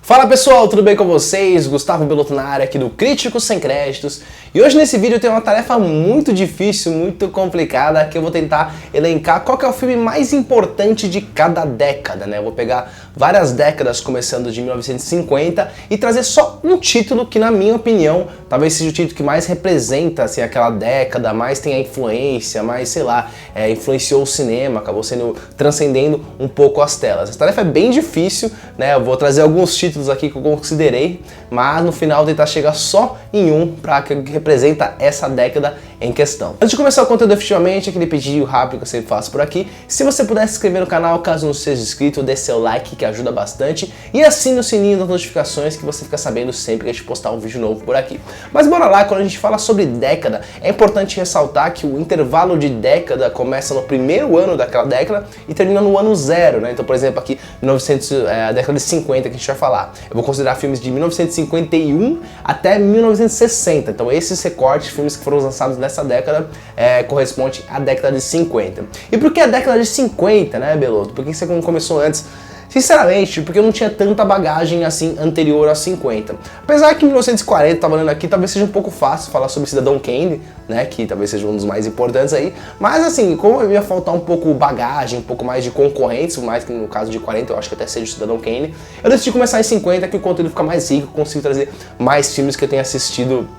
Fala pessoal, tudo bem com vocês? Gustavo Belotto na área aqui do Crítico Sem Créditos. E hoje nesse vídeo eu tenho uma tarefa muito difícil, muito complicada, que eu vou tentar elencar qual que é o filme mais importante de cada década, né? Eu vou pegar várias décadas começando de 1950 e trazer só um título que, na minha opinião, talvez seja o título que mais representa assim, aquela década, mais tem a influência, mais, sei lá, influenciou o cinema, acabou transcendendo um pouco as telas. Essa tarefa é bem difícil, né? Eu vou trazer alguns títulos aqui que eu considerei, mas no final tentar chegar só em um para que representa essa década em questão. Antes de começar o conteúdo efetivamente, aquele pedido rápido que eu sempre faço por aqui, se você puder se inscrever no canal, caso não seja inscrito, dê seu like que ajuda bastante e assine o sininho das notificações que você fica sabendo sempre que a gente postar um vídeo novo por aqui. Mas bora lá, quando a gente fala sobre década, é importante ressaltar que o intervalo de década começa no primeiro ano daquela década e termina no ano zero, né? Então, por exemplo, aqui a década de 50 que a gente vai falar. Eu vou considerar filmes de 1951 até 1960. Então, esses recortes, filmes que foram lançados nessa década, corresponde à década de 50. E por que a década de 50, né, Belotto? Por que você não começou antes? Sinceramente, porque eu não tinha tanta bagagem assim anterior a 50. Apesar que 1940, tava olhando aqui, talvez seja um pouco fácil falar sobre Cidadão Kane, né, que talvez seja um dos mais importantes aí, mas assim, como eu ia faltar um pouco bagagem, um pouco mais de concorrentes, mais que no caso de 40, eu acho que até seja o Cidadão Kane, eu decidi começar em 50, que o conteúdo fica mais rico, consigo trazer mais filmes que eu tenho assistido,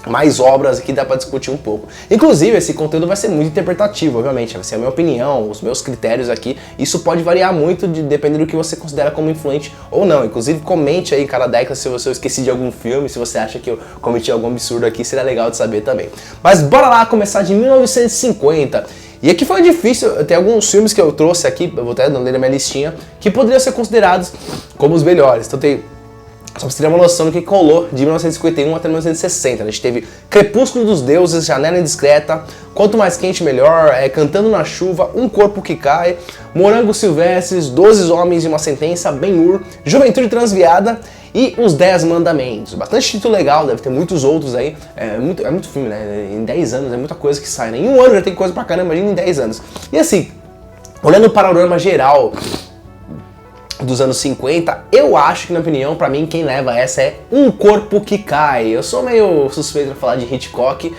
mais obras que dá pra discutir um pouco. Inclusive, esse conteúdo vai ser muito interpretativo, obviamente, vai ser a minha opinião, os meus critérios aqui. Isso pode variar muito dependendo do que você considera como influente ou não. Inclusive, comente aí em cada década se eu esqueci de algum filme, se você acha que eu cometi algum absurdo aqui, seria legal de saber também. Mas bora lá começar de 1950. E aqui foi difícil, tem alguns filmes que eu trouxe aqui, eu vou até dar na minha listinha, que poderiam ser considerados como os melhores. Então tem... Só pra você ter uma noção do que rolou de 1951 até 1960. A gente teve Crepúsculo dos Deuses, Janela Indiscreta, Quanto Mais Quente Melhor, Cantando na Chuva, Um Corpo que Cai, Morangos Silvestres, 12 Homens e uma Sentença, Ben-Hur, Juventude Transviada e Os 10 Mandamentos. Bastante título legal, deve ter muitos outros aí. É muito filme, né? Em 10 anos é muita coisa que sai, né? Em um ano já tem coisa pra caramba, imagina em 10 anos. E assim, olhando o panorama geral dos anos 50, eu acho que, na opinião, pra mim, quem leva essa é Um Corpo que Cai. Eu sou meio suspeito pra falar de Hitchcock,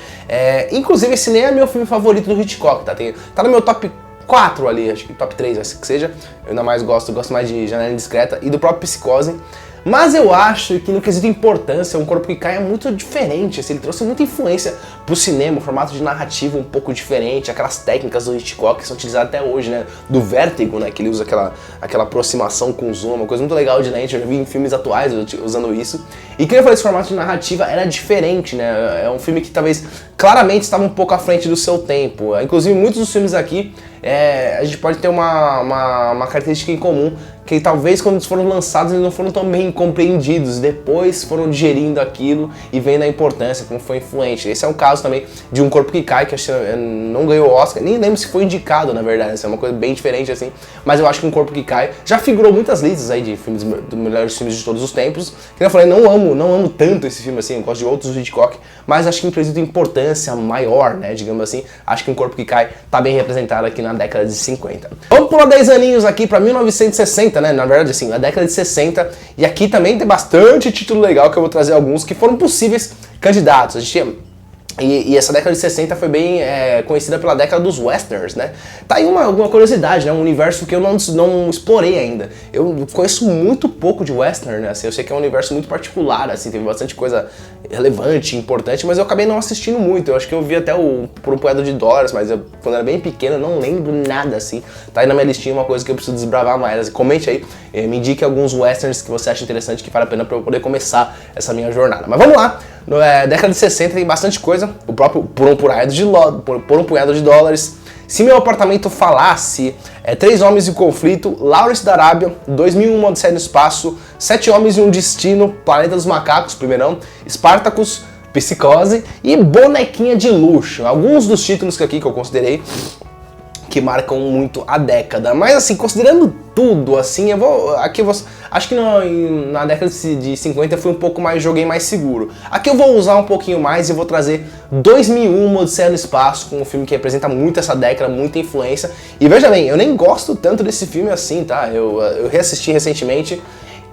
inclusive esse nem é meu filme favorito do Hitchcock, tá? Tá no meu top 4 ali, acho que top 3 vai ser que seja. Eu ainda mais gosto mais de Janela Indiscreta e do próprio Psicose. Mas eu acho que no quesito importância, Um Corpo que Cai é muito diferente, assim, ele trouxe muita influência pro cinema, um formato de narrativa um pouco diferente, aquelas técnicas do Hitchcock que são utilizadas até hoje, né, do vértigo, né, que ele usa aquela aproximação com zoom, uma coisa muito legal de lente, eu já vi em filmes atuais usando isso. E que eu falei, esse formato de narrativa era diferente, né, é um filme que talvez claramente estava um pouco à frente do seu tempo. Inclusive muitos dos filmes aqui, a gente pode ter uma característica em comum, que talvez quando eles foram lançados eles não foram tão bem compreendidos, depois foram digerindo aquilo e vendo a importância, como foi influente. Esse é um caso também de Um Corpo que Cai, que não ganhou Oscar, nem lembro se foi indicado, na verdade, isso é uma coisa bem diferente assim, mas eu acho que Um Corpo que Cai já figurou muitas listas aí de filmes, dos melhores filmes de todos os tempos, que eu falei, não amo tanto esse filme assim, eu gosto de outros do Hitchcock, mas acho que em quesito de importância maior, né, digamos assim, acho que Um Corpo que Cai tá bem representado aqui na década de 50. Vamos pular 10 aninhos aqui pra 1960, né, na verdade assim, na década de 60, e aqui também tem bastante título legal que eu vou trazer alguns que foram possíveis candidatos. A gente E essa década de 60 foi bem conhecida pela década dos westerns, né? Tá aí alguma curiosidade, né? Um universo que eu não explorei ainda. Eu conheço muito pouco de western, né? Assim, eu sei que é um universo muito particular, assim, teve bastante coisa relevante, importante, mas eu acabei não assistindo muito. Eu acho que eu vi até Por um Punhado de Dólares, mas quando eu era bem pequeno eu não lembro nada, assim. Tá aí na minha listinha uma coisa que eu preciso desbravar mais. Comente aí, me indique alguns westerns que você acha interessante, que vale a pena pra eu poder começar essa minha jornada. Mas vamos lá! Década de 60 tem bastante coisa, o próprio Por um Punhado de Dólares, Se Meu Apartamento Falasse, 3 Homens em Conflito, Lawrence da Arábia, 2001 Odisseia no Espaço, 7 Homens e um Destino, Planeta dos Macacos, primeirão, Spartacus, Psicose e Bonequinha de Luxo. Alguns dos títulos aqui que eu considerei que marcam muito a década. Mas assim, considerando tudo, assim, acho que na década de 50 eu fui um pouco mais, joguei mais seguro. Aqui eu vou usar um pouquinho mais e vou trazer 2001, Odisseia no Espaço, com um filme que representa muito essa década, muita influência. E veja bem, eu nem gosto tanto desse filme assim, tá? Eu reassisti recentemente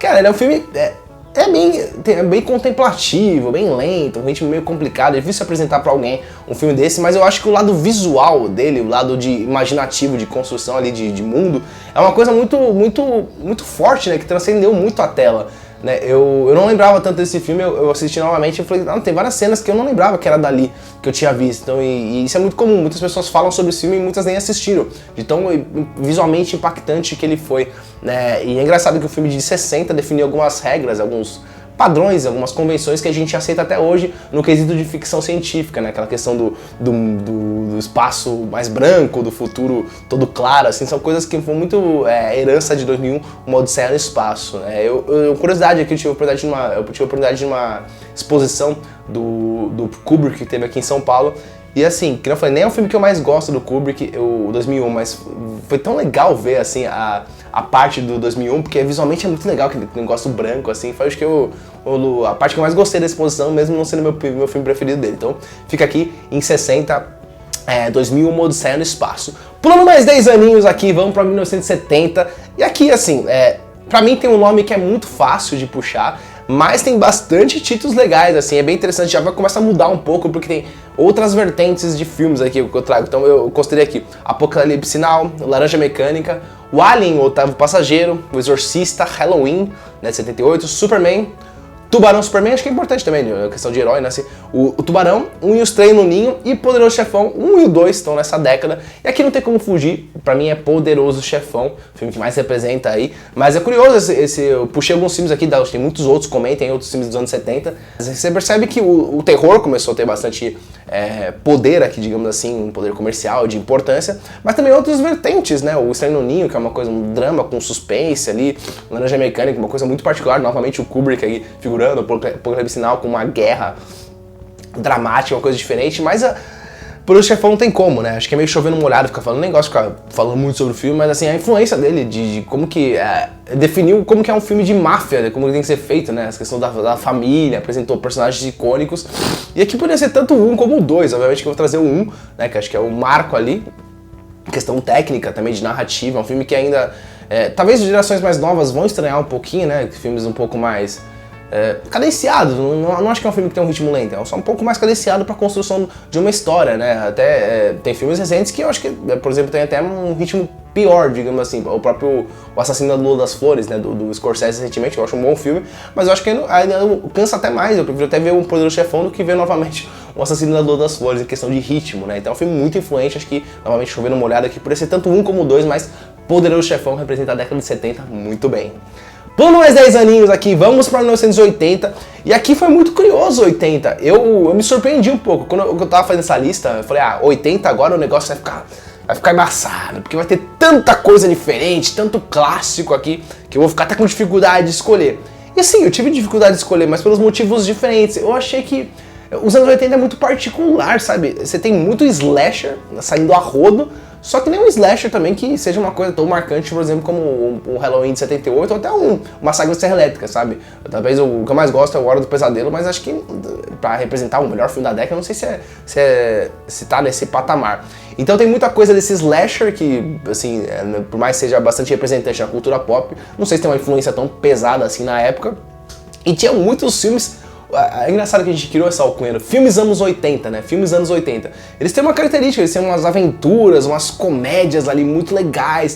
Cara, ele é um filme... É bem contemplativo, bem lento, um ritmo meio complicado, é difícil apresentar pra alguém um filme desse, mas eu acho que o lado visual dele, o lado de imaginativo, de construção ali de mundo, é uma coisa muito forte, né, que transcendeu muito a tela. Né, eu não lembrava tanto desse filme, eu assisti novamente e falei, não, tem várias cenas que eu não lembrava que era dali que eu tinha visto. Então, e isso é muito comum, muitas pessoas falam sobre esse filme e muitas nem assistiram, de tão visualmente impactante que ele foi. Né, e é engraçado que o filme de 60 definiu algumas regras, alguns padrões, algumas convenções que a gente aceita até hoje no quesito de ficção científica, né? Aquela questão do espaço mais branco, do futuro todo claro, assim, são coisas que foram muito herança de 2001, Uma Odisseia no Espaço. Né? Curiosidade aqui, eu tive a oportunidade de uma exposição do Kubrick que teve aqui em São Paulo. E assim, que eu falei, nem é o filme que eu mais gosto do Kubrick, o 2001, mas foi tão legal ver assim a parte do 2001, porque visualmente é muito legal, aquele negócio branco, assim, foi acho que a parte que eu mais gostei da exposição, mesmo não sendo meu filme preferido dele. Então fica aqui em 60, 2001, Uma Odisseia no Espaço. Pulando mais 10 aninhos aqui, vamos pra 1970, e aqui assim, pra mim tem um nome que é muito fácil de puxar, mas tem bastante títulos legais, assim, é bem interessante, já vai começar a mudar um pouco, porque tem outras vertentes de filmes aqui que eu trago. Então eu considerei aqui Apocalipse Now, Laranja Mecânica, o Alien, o Oitavo Passageiro, o Exorcista, Halloween, né, 78, Superman, Tubarão, Superman, acho que é importante também, a questão de herói, né? Assim, o Tubarão, e os Três no Ninho e Poderoso Chefão, 1 e o 2 estão nessa década. E aqui não tem como fugir, pra mim é Poderoso Chefão, o filme que mais representa aí. Mas é curioso, eu puxei alguns filmes aqui, tem muitos outros, comentem outros filmes dos anos 70. Você percebe que o terror começou a ter bastante poder aqui, digamos assim, um poder comercial, de importância. Mas também outras vertentes, né? O Estranho no Ninho, que é uma coisa, um drama com suspense ali. Laranja Mecânica, uma coisa muito particular, novamente o Kubrick aí figurando. O Apocalipse Now com uma guerra dramática, uma coisa diferente, mas por o Chefão não tem como, né? Acho que é meio chovendo molhado ficar falando, nem gosto de ficar falando muito sobre o filme, mas assim, a influência dele, de como que definiu como que é um filme de máfia, né? Como ele tem que ser feito, né? Essa questão da família, apresentou personagens icônicos, e aqui poderia ser tanto o 1 como o 2, obviamente que eu vou trazer o 1, né? Que acho que é o marco ali, questão técnica também, de narrativa, é um filme que ainda, talvez gerações mais novas vão estranhar um pouquinho, né? Filmes um pouco mais cadenciado, não acho que é um filme que tem um ritmo lento, é só um pouco mais cadenciado para a construção de uma história, né? Até tem filmes recentes que eu acho que, por exemplo, tem até um ritmo pior, digamos assim, o próprio O Assassino da Lua das Flores, né, do Scorsese recentemente, eu acho um bom filme, mas eu acho que ainda cansa até mais, eu prefiro até ver um Poderoso Chefão do que ver novamente O Assassino da Lua das Flores, em questão de ritmo, né? Então é um filme muito influente, acho que, novamente, chovendo uma olhada aqui, por ser tanto um como o 2, mas Poderoso Chefão representa a década de 70 muito bem. Pulando mais 10 aninhos aqui, vamos para 1980, e aqui foi muito curioso 80, eu me surpreendi um pouco, quando eu tava fazendo essa lista, eu falei, 80 agora o negócio vai ficar embaçado, porque vai ter tanta coisa diferente, tanto clássico aqui, que eu vou ficar até com dificuldade de escolher. E assim, eu tive dificuldade de escolher, mas pelos motivos diferentes, eu achei que os anos 80 é muito particular, sabe, você tem muito slasher saindo a rodo, só que nem um slasher também que seja uma coisa tão marcante, por exemplo, como um Halloween de 78 ou até um Massacre da Serra Elétrica, sabe? Talvez o que eu mais gosto é o Hora do Pesadelo, mas acho que pra representar o melhor filme da década, eu não sei se tá nesse patamar. Então tem muita coisa desse slasher que, assim, por mais que seja bastante representante na cultura pop, não sei se tem uma influência tão pesada assim na época. E tinha muitos filmes. É engraçado que a gente criou essa alcunha, filmes anos 80, né? Filmes anos 80. Eles têm uma característica, eles têm umas aventuras, umas comédias ali muito legais,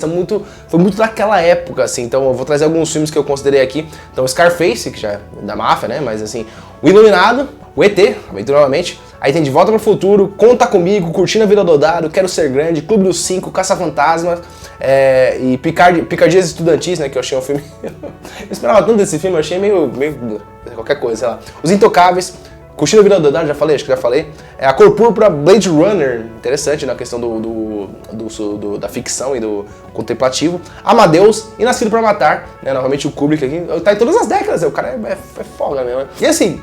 foi muito daquela época, assim. Então eu vou trazer alguns filmes que eu considerei aqui. Então Scarface, que já é da máfia, né? Mas assim, O Iluminado, o ET, Aventura Novamente. Aí tem De Volta para o Futuro, Conta Comigo, Curtindo a Vida Doidado, Quero Ser Grande, Clube dos Cinco, Caça-Fantasmas, e Picardias Estudantis, né? Que eu achei um filme... eu esperava tanto desse filme, eu achei meio qualquer coisa, sei lá. Os Intocáveis, Curtindo a Vida Doidado, já falei, acho que já falei. A Cor Púrpura, Blade Runner, interessante na questão da ficção e do contemplativo. Amadeus e Nascido para Matar, né? Novamente o Kubrick aqui, tá em todas as décadas, o cara é foda mesmo, né? E assim,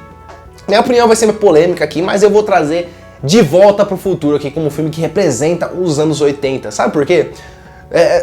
minha opinião vai ser polêmica aqui, mas eu vou trazer De Volta para o Futuro aqui como um filme que representa os anos 80. Sabe por quê?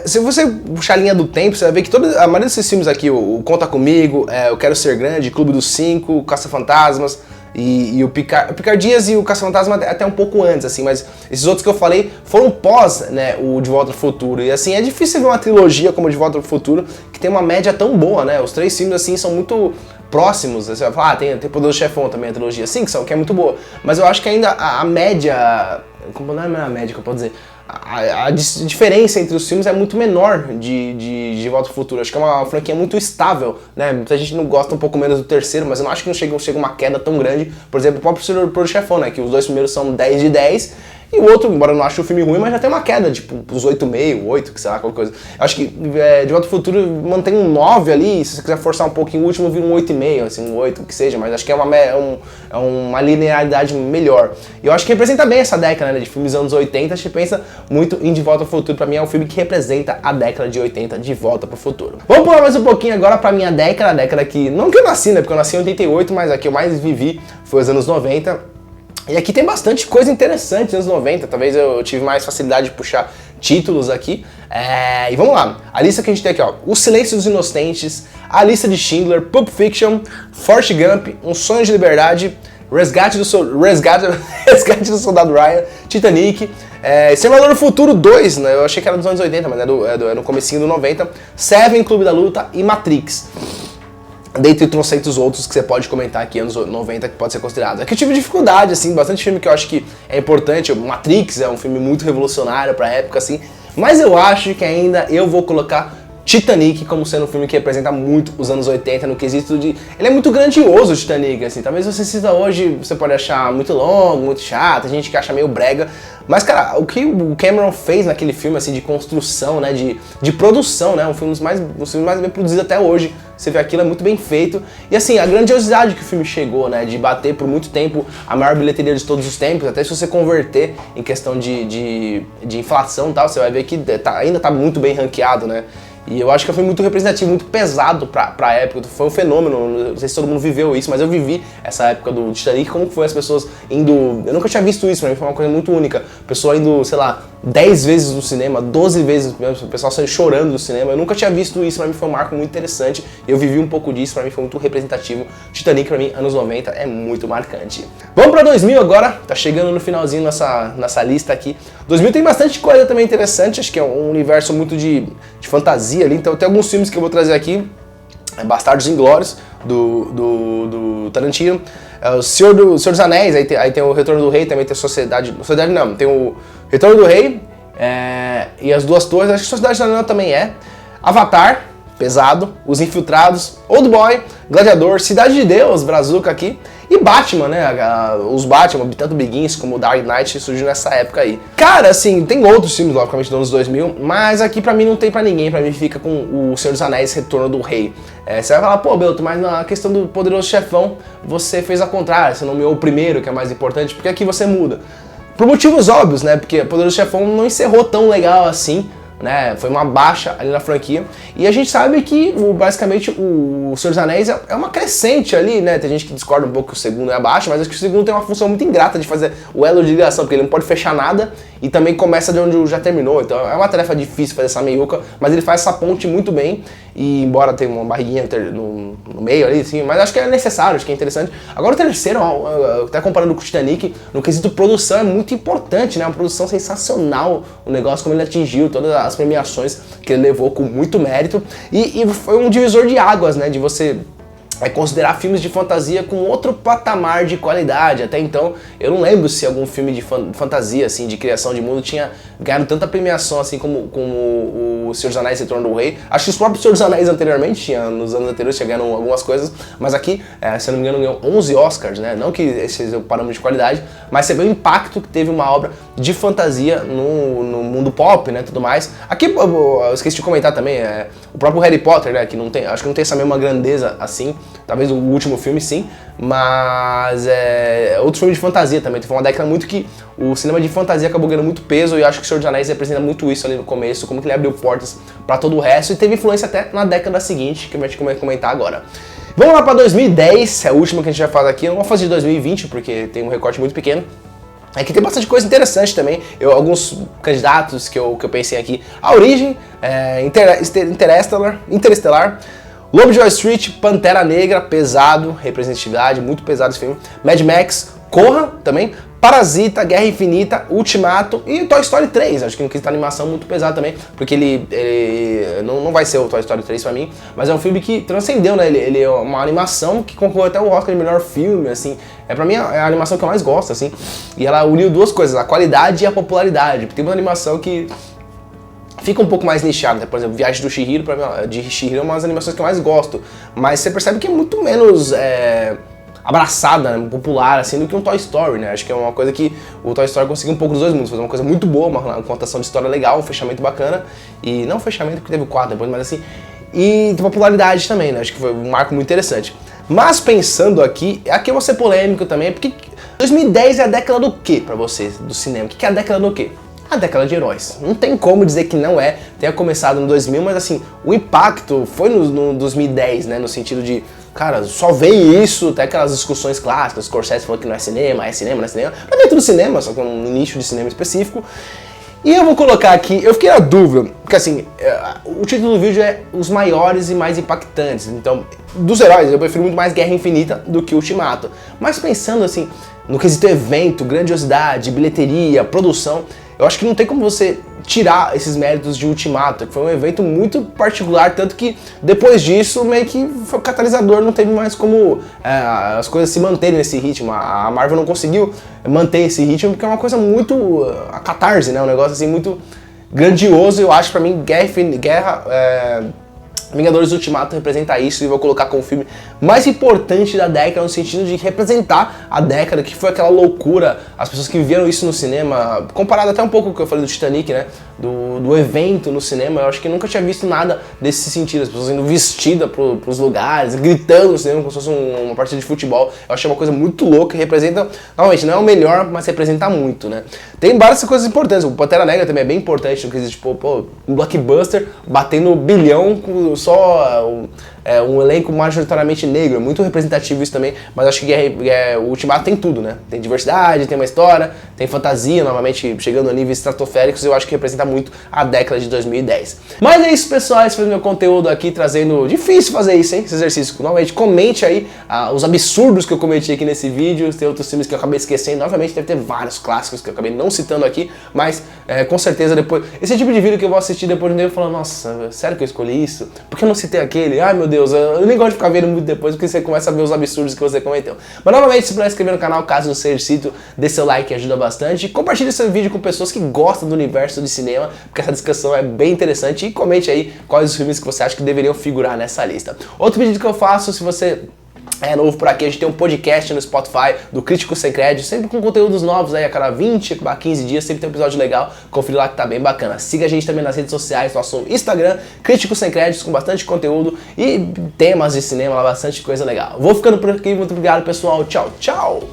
Se você puxar a linha do tempo, você vai ver que a maioria desses filmes aqui, o Conta Comigo, o Quero Ser Grande, Clube dos Cinco, Caça-Fantasmas E o Picard Dias e o Caça-Fantasma até um pouco antes, assim, mas esses outros que eu falei foram pós, né, o De Volta ao Futuro. E assim, é difícil ver uma trilogia como De Volta ao Futuro que tem uma média tão boa, né? Os 3 filmes, assim, são muito próximos. Você vai falar, tem Poderoso Chefão também, a trilogia, sim, que é muito boa. Mas eu acho que ainda a média... Como não é a média que eu posso dizer? A diferença entre os filmes é muito menor de Volta ao Futuro. Acho que é uma franquia muito estável, né? Muita gente não gosta um pouco menos do terceiro, mas eu não acho que não chega uma queda tão grande. Por exemplo, o próprio Poderoso Chefão, né? Que os 2 primeiros são 10 de 10. E o outro, embora eu não ache o filme ruim, mas já tem uma queda, tipo, uns 8,5, 8, que sei lá, qualquer coisa. Eu acho que De Volta ao Futuro mantém um 9 ali, se você quiser forçar um pouquinho, o último vira um 8,5, assim, um 8, que seja, mas acho que é uma linearidade melhor. E eu acho que representa bem essa década, né, de filmes dos anos 80, a gente pensa muito em De Volta ao Futuro. Pra mim é um filme que representa a década de 80, De Volta pro Futuro. Vamos pular mais um pouquinho agora pra minha década, a década que, não que eu nasci, né, porque eu nasci em 88, mas a que eu mais vivi foi os anos 90. E aqui tem bastante coisa interessante nos anos 90, talvez eu tive mais facilidade de puxar títulos aqui. E vamos lá, a lista que a gente tem aqui, ó: O Silêncio dos Inocentes, A Lista de Schindler, Pulp Fiction, Forrest Gump, Um Sonho de Liberdade, Resgate do Soldado Ryan, Titanic, Exterminador do Futuro 2, né? Eu achei que era dos anos 80, mas é no comecinho do 90, Seven, Clube da Luta e Matrix. Dentre trocentos outros que você pode comentar aqui, anos 90, que pode ser considerado. Aqui eu tive dificuldade, assim, bastante filme que eu acho que é importante. Matrix é um filme muito revolucionário pra época, assim, mas eu acho que ainda eu vou colocar Titanic como sendo um filme que representa muito os anos 80 no quesito de... Ele é muito grandioso, o Titanic, assim, talvez você cita hoje, você pode achar muito longo, muito chato, a gente que acha meio brega, mas, cara, o que o Cameron fez naquele filme, assim, de construção, né, de produção, né, um filme mais bem produzido até hoje, você vê aquilo, é muito bem feito, e assim, a grandiosidade que o filme chegou, né, de bater por muito tempo a maior bilheteria de todos os tempos, até se você converter em questão de inflação e tal, você vai ver que ainda tá muito bem ranqueado, né. E eu acho que foi muito representativo, muito pesado pra época, foi um fenômeno, não sei se todo mundo viveu isso, mas eu vivi essa época do Titanic, como foi as pessoas indo... Eu nunca tinha visto isso, pra mim foi uma coisa muito única, pessoa indo, sei lá, 10 vezes no cinema, 12 vezes, o pessoal saindo chorando do cinema, eu nunca tinha visto isso, pra mim foi um marco muito interessante, eu vivi um pouco disso, pra mim foi muito representativo. Titanic pra mim, anos 90, é muito marcante. Vamos pra 2000 agora, tá chegando no finalzinho nessa lista aqui. 2000 tem bastante coisa também interessante, acho que é um universo muito de fantasia ali, então tem alguns filmes que eu vou trazer aqui, Bastardos Inglórios, do Tarantino, o Senhor dos Anéis, aí tem o Retorno do Rei, também tem Sociedade não, tem o Retorno do Rei, e As Duas Torres, acho que Sociedade Anel também Avatar, pesado, Os Infiltrados, Old Boy, Gladiador, Cidade de Deus, Brazuca aqui, e Batman, né, os Batman, tanto Begins como o Dark Knight surgiu nessa época aí. Cara, assim, tem outros filmes, logicamente, dos anos 2000, mas aqui pra mim não tem pra ninguém, pra mim fica com o Senhor dos Anéis, Retorno do Rei. Você vai falar, pô, Belto, mas na questão do Poderoso Chefão, você fez ao contrário, você nomeou o primeiro, que é mais importante, porque aqui você muda. Por motivos óbvios, né, porque Poderoso Chefão não encerrou tão legal assim, né, foi uma baixa ali na franquia, e a gente sabe que basicamente o Senhor dos Anéis é uma crescente ali, né, tem gente que discorda um pouco que o segundo é abaixo, mas acho que o segundo tem uma função muito ingrata de fazer o elo de ligação, porque ele não pode fechar nada e também começa de onde já terminou, então é uma tarefa difícil fazer essa meiuca, mas ele faz essa ponte muito bem, e embora tenha uma barriguinha no meio ali, assim, mas acho que é necessário, acho que é interessante. Agora o terceiro, até comparando com o Titanic, no quesito produção é muito importante, né, uma produção sensacional, o negócio como ele atingiu, todas as premiações que ele levou com muito mérito, e foi um divisor de águas, né, de você considerar filmes de fantasia com outro patamar de qualidade. Até então, eu não lembro se algum filme de fantasia, assim, de criação de mundo tinha ganhado tanta premiação, assim, como o Senhor dos Anéis e Retorno do Rei. Acho que os próprios Senhor dos Anéis anteriormente, nos anos anteriores, tinha ganhado algumas coisas, mas aqui, se eu não me engano, ganhou 11 Oscars, né? Não que esse seja o parâmetro de qualidade, mas você vê o impacto que teve uma obra de fantasia no mundo pop, né, tudo mais. Aqui, eu esqueci de comentar também, o próprio Harry Potter, né, que não tem, acho que não tem essa mesma grandeza assim, talvez o último filme sim, mas outro filme de fantasia também, foi uma década muito que o cinema de fantasia acabou ganhando muito peso, e eu acho que o Senhor dos Anéis representa muito isso ali no começo, como que ele abriu portas para todo o resto, e teve influência até na década seguinte, que a gente vai comentar agora. Vamos lá para 2010, é a última que a gente vai fazer aqui, eu não vou fazer de 2020, porque tem um recorte muito pequeno. Aqui tem bastante coisa interessante também, alguns candidatos que eu pensei aqui. A Origem, Interestelar, Lobo de Wall Street, Pantera Negra, pesado, representatividade, muito pesado esse filme. Mad Max, Corra também, Parasita, Guerra Infinita, Ultimato e Toy Story 3. Acho que no quesito animação muito pesado também, porque ele não vai ser o Toy Story 3 pra mim, mas é um filme que transcendeu, né? Ele é uma animação que concorreu até o Oscar de melhor filme, assim. Pra mim é a animação que eu mais gosto, assim. E ela uniu duas coisas, a qualidade e a popularidade. Tem uma animação que fica um pouco mais nichada, né? Por exemplo, Viagem do Chihiro, pra mim, de Chihiro é uma das animações que eu mais gosto, mas você percebe que é muito menos abraçada, né, popular, assim, do que um Toy Story, né? Acho que é uma coisa que o Toy Story conseguiu um pouco dos dois mundos, fazer uma coisa muito boa, uma contação de história legal, um fechamento bacana, e não um fechamento porque teve o 4 depois, mas assim, e de popularidade também, né? Acho que foi um marco muito interessante. Mas pensando aqui eu vou ser polêmico também, porque 2010 é a década do quê pra vocês, do cinema? O que é a década do quê? A década de heróis. Não tem como dizer que não é, tenha começado no 2000, mas assim, o impacto foi no 2010, né, no sentido de, cara, só veio isso, até aquelas discussões clássicas, Scorsese falou que não é cinema, é cinema, não é cinema, mas dentro do cinema, só que um nicho de cinema específico. E eu vou colocar aqui, eu fiquei na dúvida, porque assim, o título do vídeo é os maiores e mais impactantes, então, dos heróis, eu prefiro muito mais Guerra Infinita do que Ultimato. Mas pensando assim, no quesito evento, grandiosidade, bilheteria, produção, eu acho que não tem como você tirar esses méritos de Ultimato, que foi um evento muito particular, tanto que depois disso meio que foi o catalisador, não teve mais como as coisas se manterem nesse ritmo. A Marvel não conseguiu manter esse ritmo porque é uma coisa muito a catarse, né? Um negócio assim muito grandioso. Eu acho, pra mim, Vingadores Ultimato representa isso, e vou colocar como o filme mais importante da década, no sentido de representar a década, que foi aquela loucura, as pessoas que viveram isso no cinema, comparado até um pouco com o que eu falei do Titanic, né, do evento no cinema. Eu acho que nunca tinha visto nada desse sentido, as pessoas indo vestidas pros lugares, gritando no cinema como se fosse uma partida de futebol. Eu achei uma coisa muito louca, e representa, normalmente não é o melhor, mas representa muito, né. Tem várias coisas importantes, o Pantera Negra também é bem importante, no quesito, tipo, um blockbuster batendo bilhão com só um elenco majoritariamente negro, muito representativo isso também, mas acho que o Ultimato tem tudo, né? Tem diversidade, tem uma história, tem fantasia, novamente chegando a níveis estratosféricos, eu acho que representa muito a década de 2010. Mas é isso, pessoal, esse foi o meu conteúdo aqui, trazendo... Difícil fazer isso, hein? Esse exercício. Novamente, comente aí os absurdos que eu cometi aqui nesse vídeo, tem outros filmes que eu acabei esquecendo, obviamente deve ter vários clássicos que eu acabei não citando aqui, mas com certeza depois... Esse tipo de vídeo que eu vou assistir depois de um tempo falando, nossa, sério que eu escolhi isso? Por que eu não citei aquele? Ai meu Deus, eu nem gosto de ficar vendo muito depois, porque você começa a ver os absurdos que você cometeu. Mas novamente, se puder se inscrever no canal, caso não seja inscrito, dê seu like, ajuda bastante. E compartilhe esse vídeo com pessoas que gostam do universo de cinema, porque essa discussão é bem interessante. E comente aí quais os filmes que você acha que deveriam figurar nessa lista. Outro pedido que eu faço, se você é novo por aqui, a gente tem um podcast no Spotify do Crítico Sem Crédito, sempre com conteúdos novos aí a cada 20, a 15 dias, sempre tem um episódio legal, confira lá que tá bem bacana. Siga a gente também nas redes sociais, nosso Instagram, Crítico Sem Créditos, com bastante conteúdo e temas de cinema, lá bastante coisa legal. Vou ficando por aqui, muito obrigado pessoal, tchau, tchau!